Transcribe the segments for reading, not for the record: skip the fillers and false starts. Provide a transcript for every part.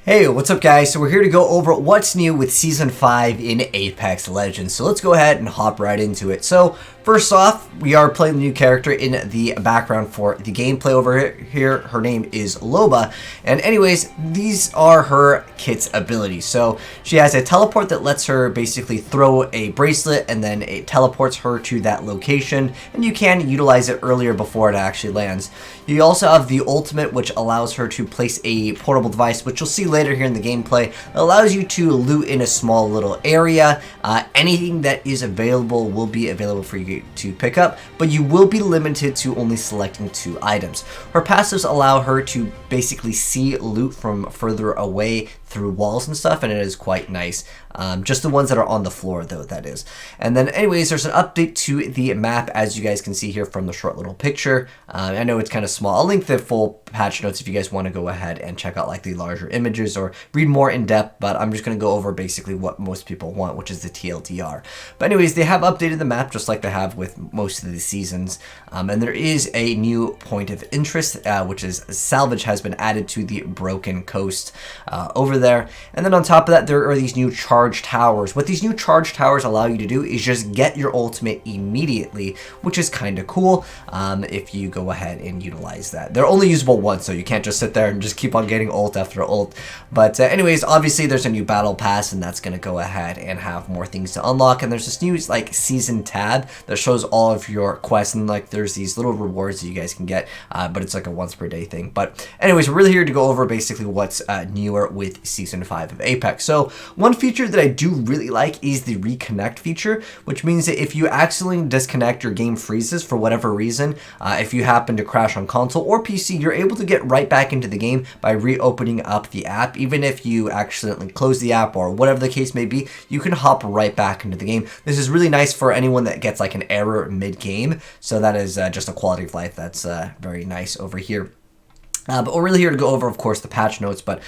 Hey, what's up guys? So we're here to go over what's new with Season 5 in Apex Legends. So let's go ahead and hop right into it. So first off, we are playing the new character in the background for the gameplay over here. Her name is Loba. And anyways, these are her kit's abilities. So she has a teleport that lets her basically throw a bracelet and then it teleports her to that location. And you can utilize it earlier before it actually lands. You also have the ultimate, which allows her to place a portable device, which you'll see later here in the gameplay. It allows you to loot in a small little area. Anything that is available will be available for you to pick up, but you will be limited to only selecting 2 items. Her passives allow her to basically see loot from further away through walls and stuff, and it is quite nice. Just the ones that are on the floor though, that is. And then anyways, there's an update to the map, as you guys can see here from the short little picture. I know it's kind of small. I'll link the full patch notes if you guys want to go ahead and check out like the larger images or read more in depth, but I'm just going to go over basically what most people want, which is the TLDR. But anyways, they have updated the map just like they have with most of the seasons. And there is a new point of interest, which is salvage has been added to the Broken Coast over there. And then on top of that, there are these new charge towers. What these new charge towers allow you to do is just get your ultimate immediately, which is kind of cool if you go ahead and utilize that. They're only usable once, so you can't just sit there and just keep on getting ult after ult. But anyways, obviously there's a new battle pass, and that's going to go ahead and have more things to unlock. And there's this new like season tab that shows all of your quests, and like there's these little rewards that you guys can get, but it's like a once per day thing. But anyways, we're really here to go over basically what's newer with Season 5 of Apex. So one feature that I do really like is the reconnect feature, which means that if you accidentally disconnect, your game freezes for whatever reason. If you happen to crash on console or PC, you're able to get right back into the game by reopening up the app. Even if you accidentally close the app or whatever the case may be, you can hop right back into the game. This is really nice for anyone that gets like an error mid-game. So that is just a quality of life that's very nice over here. But we're really here to go over, of course, the patch notes, but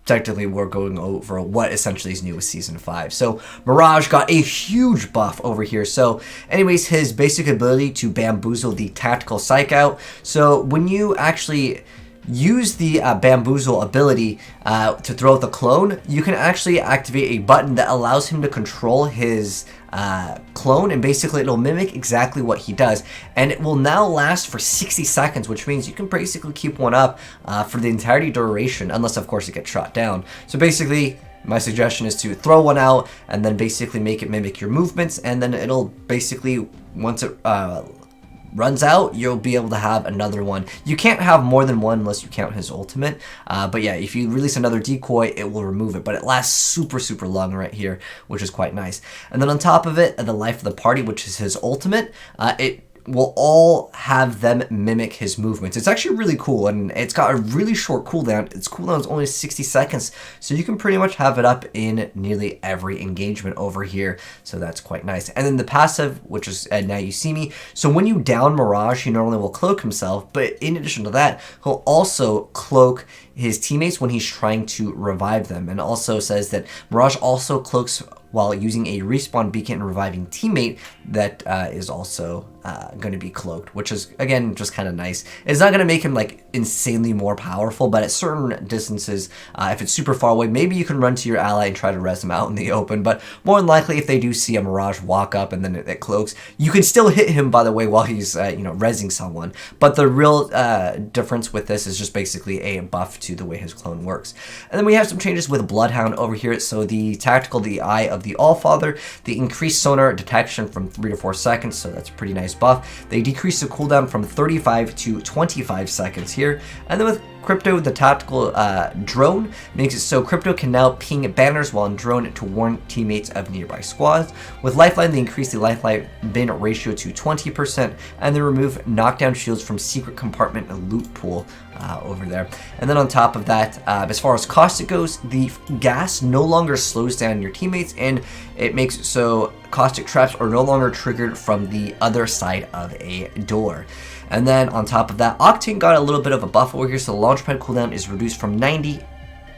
technically we're going over what essentially is new with Season 5. So Mirage got a huge buff over here. So anyways, his basic ability to bamboozle the tactical psych out. So when you actually use the bamboozle ability to throw out the clone, you can actually activate a button that allows him to control his clone, and basically it'll mimic exactly what he does, and it will now last for 60 seconds, which means you can basically keep one up for the entirety duration, unless of course it gets shot down. So basically my suggestion is to throw one out and then basically make it mimic your movements, and then it'll basically, once it runs out, you'll be able to have another one. You can't have more than one unless you count his ultimate, but yeah, if you release another decoy, it will remove it, but it lasts super long right here, which is quite nice. And then on top of it, the life of the party, which is his ultimate, it will all have them mimic his movements. It's actually really cool, and it's got a really short cooldown. Its cooldown is only 60 seconds, so you can pretty much have it up in nearly every engagement over here, so that's quite nice. And then the passive, which is Now You See Me. So when you down Mirage, he normally will cloak himself, but in addition to that, he'll also cloak his teammates when he's trying to revive them. And also says that Mirage also cloaks while using a respawn beacon and reviving teammate that is also going to be cloaked, which is again just kind of nice. It's not going to make him like insanely more powerful, but at certain distances, if it's super far away, maybe you can run to your ally and try to res him out in the open. But more than likely, if they do see a Mirage walk up and then it cloaks, you can still hit him, by the way, while he's resing someone. But the real difference with this is just basically a buff to the way his clone works. And then we have some changes with Bloodhound over here. So the tactical, the Eye of the Allfather, the increased sonar detection from 3 to 4 seconds, so that's a pretty nice buff. They decrease the cooldown from 35 to 25 seconds here. And then with Crypto, the tactical drone, makes it so Crypto can now ping banners while on drone to warn teammates of nearby squads. With Lifeline, they increase the lifeline bin ratio to 20%, and they remove knockdown shields from secret compartment and loot pool over there. And then on top of that, as far as caustic goes, the gas no longer slows down your teammates, and it makes it so caustic traps are no longer triggered from the other side of a door. And then on top of that, Octane got a little bit of a buff over here, so the launchpad cooldown is reduced from 90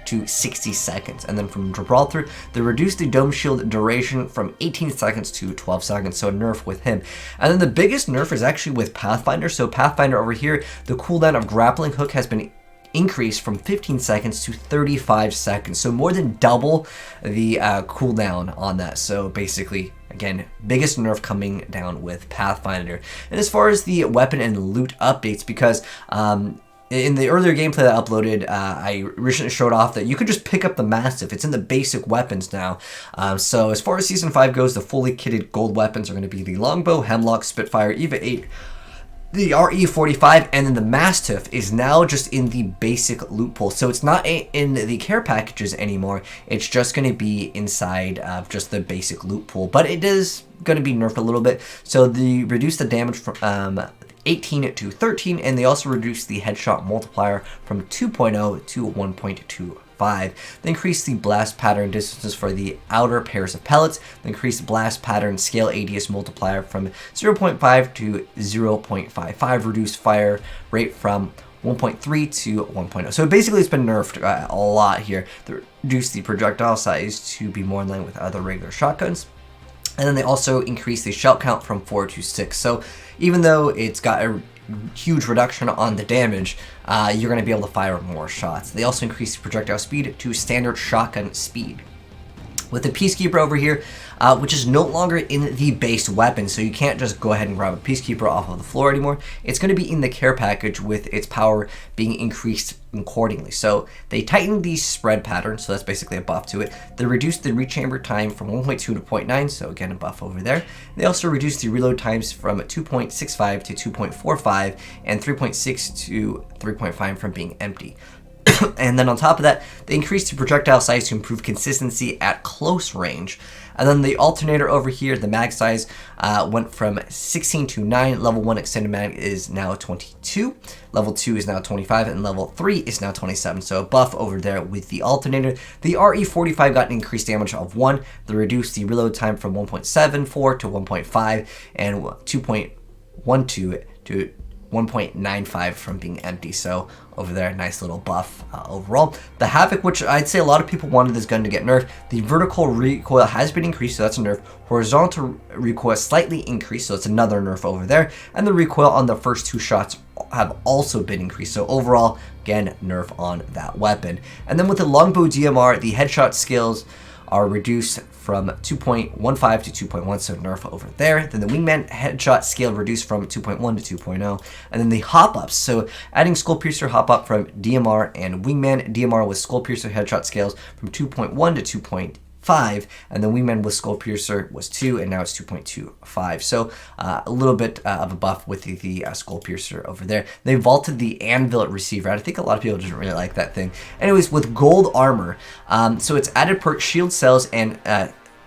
to 60 seconds. And then from Gibraltar, they reduced the dome shield duration from 18 seconds to 12 seconds, so a nerf with him. And then the biggest nerf is actually with Pathfinder. So Pathfinder over here, the cooldown of grappling hook has been increase from 15 seconds to 35 seconds, so more than double the cooldown on that. So basically, again, biggest nerf coming down with Pathfinder. And as far as the weapon and loot updates, because in the earlier gameplay that I uploaded, I recently showed off that you could just pick up the Mastiff. It's in the basic weapons now. So as far as Season 5 goes, the fully kitted gold weapons are going to be the Longbow, Hemlock, Spitfire, EVA 8, the RE45, and then the Mastiff is now just in the basic loot pool. So it's not in the care packages anymore. It's just going to be inside of just the basic loot pool. But it is going to be nerfed a little bit. So they reduce the damage from 18 to 13, and they also reduce the headshot multiplier from 2.0 to 1.25. They increase the blast pattern distances for the outer pairs of pellets. They increase the blast pattern scale ADS multiplier from 0.5 to 0.55. Reduce fire rate from 1.3 to 1.0. So basically it's been nerfed a lot here. They reduce the projectile size to be more in line with other regular shotguns. And then they also increase the shell count from 4 to 6. So even though it's got a huge reduction on the damage, you're going to be able to fire more shots. They also increase the projectile speed to standard shotgun speed. With the Peacekeeper over here, which is no longer in the base weapon, so you can't just go ahead and grab a Peacekeeper off of the floor anymore. It's going to be in the care package with its power being increased accordingly. So they tightened the spread pattern, so that's basically a buff to it. They reduced the rechamber time from 1.2 to 0.9, so again a buff over there. They also reduced the reload times from 2.65 to 2.45 and 3.6 to 3.5 from being empty. And then on top of that, they increased the projectile size to improve consistency at close range. And then the alternator over here, the mag size, went from 16 to 9. Level 1 extended mag is now 22. Level 2 is now 25. And level 3 is now 27. So a buff over there with the alternator. The RE45 got an increased damage of 1. They reduced the reload time from 1.74 to 1.5 and 2.12 to 1.95 from being empty. So over there, nice little buff overall. The Havoc, which I'd say a lot of people wanted this gun to get nerfed. The vertical recoil has been increased, so that's a nerf. Horizontal recoil slightly increased, so it's another nerf over there. And the recoil on the first 2 shots have also been increased. So overall, again, nerf on that weapon. And then with the Longbow DMR, the headshot skills are reduced from 2.15 to 2.1, so nerf over there. Then the Wingman headshot scale reduced from 2.1 to 2.0. And then the hop-ups, so adding Skull Piercer hop-up from DMR and Wingman DMR with Skull Piercer headshot scales from 2.1 to 2.5, and the Wingman with Skull Piercer was 2, and now it's 2.25. So a little bit of a buff with the Skull Piercer over there. They vaulted the Anvil receiver. I think a lot of people didn't really like that thing. Anyways, with gold armor, so it's added perk shield cells and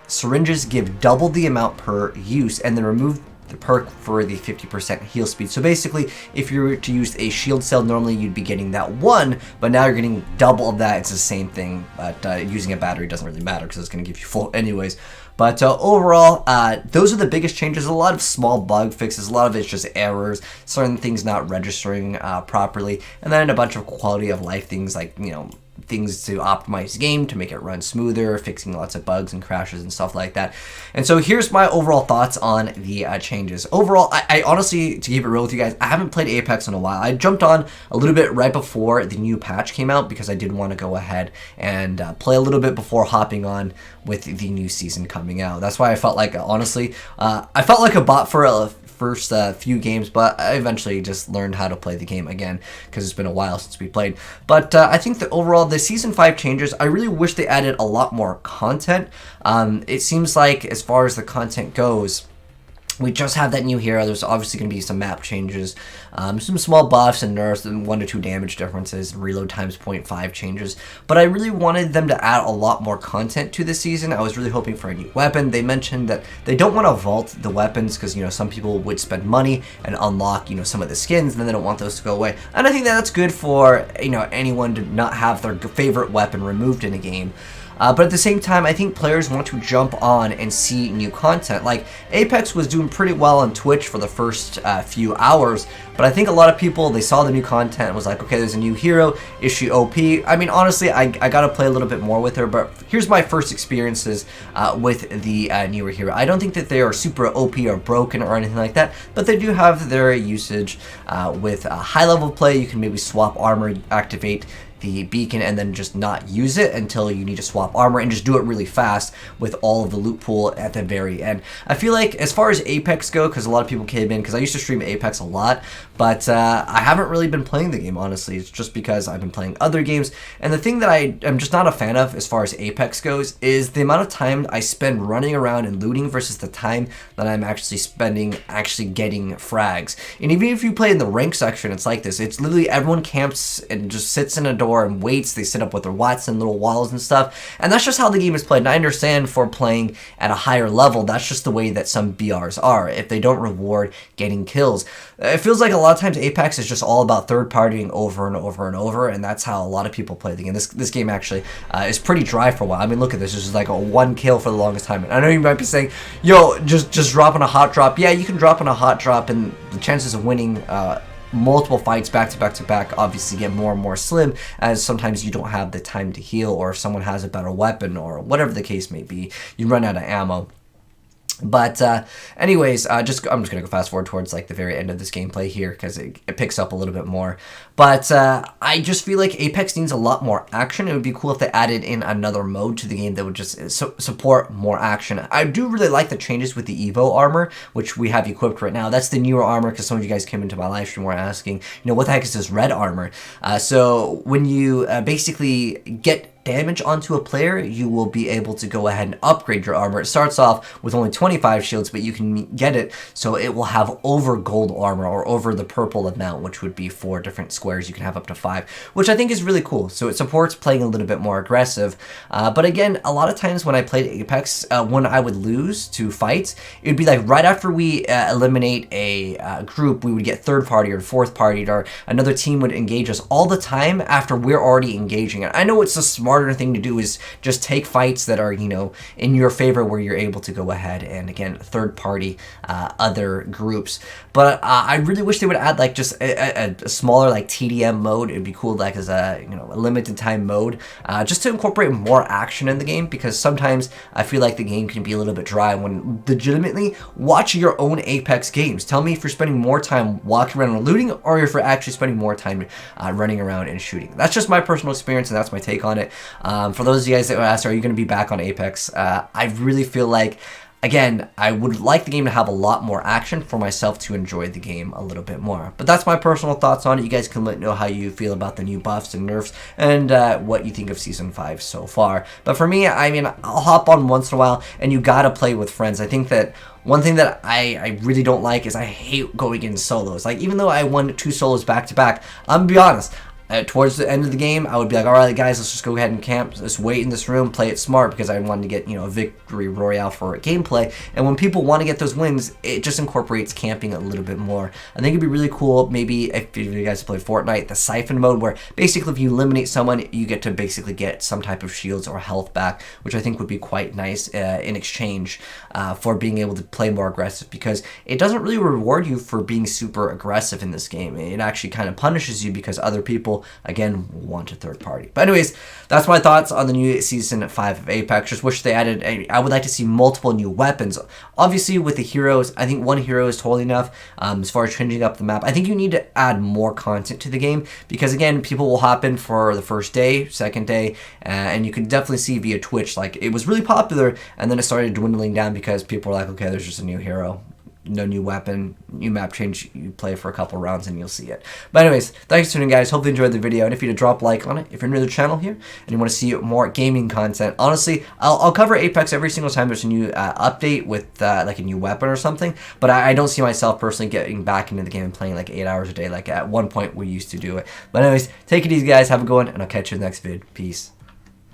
syringes give double the amount per use, and then remove the perk for the 50% heal speed. So basically, if you were to use a shield cell, normally you'd be getting that 1, but now you're getting double of that. It's the same thing, but using a battery doesn't really matter because it's going to give you full anyways. But overall, those are the biggest changes. A lot of small bug fixes. A lot of it's just errors, certain things not registering properly, and then a bunch of quality of life things like, you know, things to optimize the game to make it run smoother, fixing lots of bugs and crashes and stuff like that. And so here's my overall thoughts on the changes. Overall, I honestly, to keep it real with you guys, I haven't played Apex in a while. I jumped on a little bit right before the new patch came out because I did want to go ahead and play a little bit before hopping on with the new season coming out. That's why I felt like, honestly, I felt like a bot for a first few games, but I eventually just learned how to play the game again because it's been a while since we played. But I think that overall the Season 5 changes, I really wish they added a lot more content. It seems like as far as the content goes, we just have that new hero. There's obviously going to be some map changes, some small buffs and nerfs, and 1 to 2 damage differences, reload times 0.5 changes. But I really wanted them to add a lot more content to this season. I was really hoping for a new weapon. They mentioned that they don't want to vault the weapons because, you know, some people would spend money and unlock, you know, some of the skins, and then they don't want those to go away. And I think that's good for, you know, anyone to not have their favorite weapon removed in a game. But at the same time, I think players want to jump on and see new content. Like, Apex was doing pretty well on Twitch for the first few hours, but But I think a lot of people, they saw the new content and was like, okay, there's a new hero, is she OP? I mean, honestly, I gotta play a little bit more with her, but here's my first experiences with the newer hero. I don't think that they are super OP or broken or anything like that, but they do have their usage with high level play. You can maybe swap armor, activate the beacon, and then just not use it until you need to swap armor, and just do it really fast with all of the loot pool at the very end. I feel like as far as Apex go, because a lot of people came in, because I used to stream Apex a lot, but I haven't really been playing the game, honestly. It's just because I've been playing other games, and the thing that I am just not a fan of as far as Apex goes is the amount of time I spend running around and looting versus the time that I'm actually spending actually getting frags. And even if you play in the rank section, it's like this. It's literally everyone camps and just sits in a door and waits. They sit up with their watts and little walls and stuff, and that's just how the game is played. And I understand for playing at a higher level, that's just the way that some BRs are, if they don't reward getting kills. It feels like a lot of times Apex is just all about third partying over and over and over, and that's how a lot of people play the game. This game actually is pretty dry for a while. I mean, look at this. This is like a 1 kill for the longest time. And I know you might be saying, yo, just dropping a hot drop. Yeah, you can drop on a hot drop, and the chances of winning multiple fights back to back to back obviously get more and more slim, as sometimes you don't have the time to heal, or if someone has a better weapon, or whatever the case may be, you run out of ammo. But anyways, I'm just gonna go fast forward towards like the very end of this gameplay here, because it picks up a little bit more. But I just feel like Apex needs a lot more action. It would be cool if they added in another mode to the game that would just support more action. I do really like the changes with the Evo armor, which we have equipped right now. That's the newer armor, because some of you guys came into my live stream were asking, you know, what the heck is this red armor? So when you basically get damage onto a player, you will be able to go ahead and upgrade your armor. It starts off with only 25 shields, but you can get it so it will have over gold armor, or over the purple amount, which would be 4 different squares. You can have up to 5, which I think is really cool. So it supports playing a little bit more aggressive. But again, a lot of times when I played Apex, when I would lose to fights, it would be like right after we eliminate a group, we would get third party or fourth party, or another team would engage us all the time after we're already engaging. And I know it's a smarter thing to do is just take fights that are, you know, in your favor, where you're able to go ahead and, again, third party other groups. But I really wish they would add like just a smaller like TDM mode. It'd be cool, like as a, you know, a limited time mode, just to incorporate more action in the game, because sometimes I feel like the game can be a little bit dry. When legitimately, watch your own Apex games. Tell me if you're spending more time walking around and looting, or if you're actually spending more time running around and shooting. That's just my personal experience, and that's my take on it. For those of you guys that asked, are you going to be back on Apex? I really feel like, again, I would like the game to have a lot more action for myself to enjoy the game a little bit more. But that's my personal thoughts on it. You guys can let me know how you feel about the new buffs and nerfs, and what you think of Season 5 so far. But for me, I mean, I'll hop on once in a while, and you gotta play with friends. I think that one thing that I really don't like is I hate going in solos. Like, even though I won 2 solos back to back, I'm gonna be honest, towards the end of the game, I would be like, alright guys, let's just go ahead and camp, let's wait in this room, play it smart, because I wanted to get, you know, a victory royale for gameplay. And when people want to get those wins, it just incorporates camping a little bit more. I think it'd be really cool, maybe if you guys play Fortnite, the Siphon mode, where basically if you eliminate someone, you get to basically get some type of shields or health back, which I think would be quite nice in exchange for being able to play more aggressive, because it doesn't really reward you for being super aggressive in this game. It actually kind of punishes you, because other people, again, want a third party. But anyways, that's my thoughts on the new Season 5 of Apex. Just wish they added, I would like to see multiple new weapons. Obviously, with the heroes, I think one hero is totally enough. As far as changing up the map, I think you need to add more content to the game, because again, people will hop in for the first day, second day, and you can definitely see via Twitch, like, it was really popular, and then it started dwindling down, because people were like, okay, there's just a new hero, no new weapon, new map change. You play for a couple rounds and you'll see it. But anyways, thanks for tuning in, guys. Hope you enjoyed the video, and if you to drop a like on it, if you're new to the channel here and you want to see more gaming content. Honestly, I'll cover Apex every single time there's a new update with like a new weapon or something, but I don't see myself personally getting back into the game and playing like 8 hours a day like at one point we used to do it. But anyways, take it easy, guys. Have a good one, and I'll catch you in the next vid. Peace.